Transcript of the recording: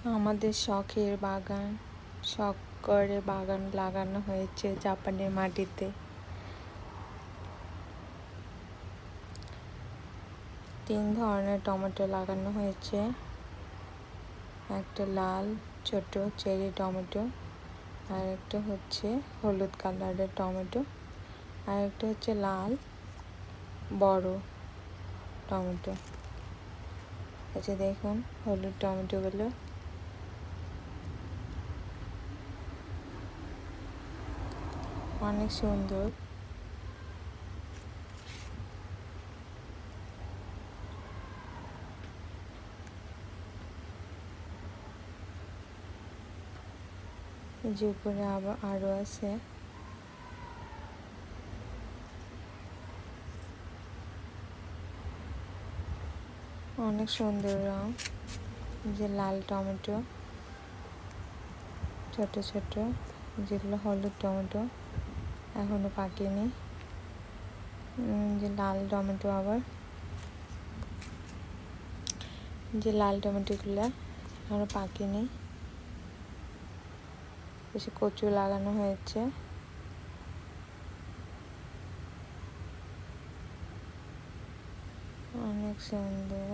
আমাদের শখের বাগান, শখ করে বাগান লাগানো হয়েছে জাপানের মাটিতে। 3 ধরনের টমেটো লাগানো হয়েছে। একটা লাল ছোট চেরি টমেটো, আর একটা হচ্ছে হলুদ কালারের টমেটো, আর একটা হচ্ছে লাল বড় টমেটো। আচ্ছা দেখুন হলুদ টমেটোগুলো অনেক সুন্দর। এই যে উপরে আবার আরো আছে। অনেক সুন্দর রং। যে লাল টমেটো ছোট ছোট, যেগুলো হলুদ টমেটো এখনো পাকেনি। যে লাল টমেটো, আবার যে লাল টমেটোগুলো এখনো পাকেনি। বেশি কচু লাগানো হয়েছে। অনেক সুন্দর।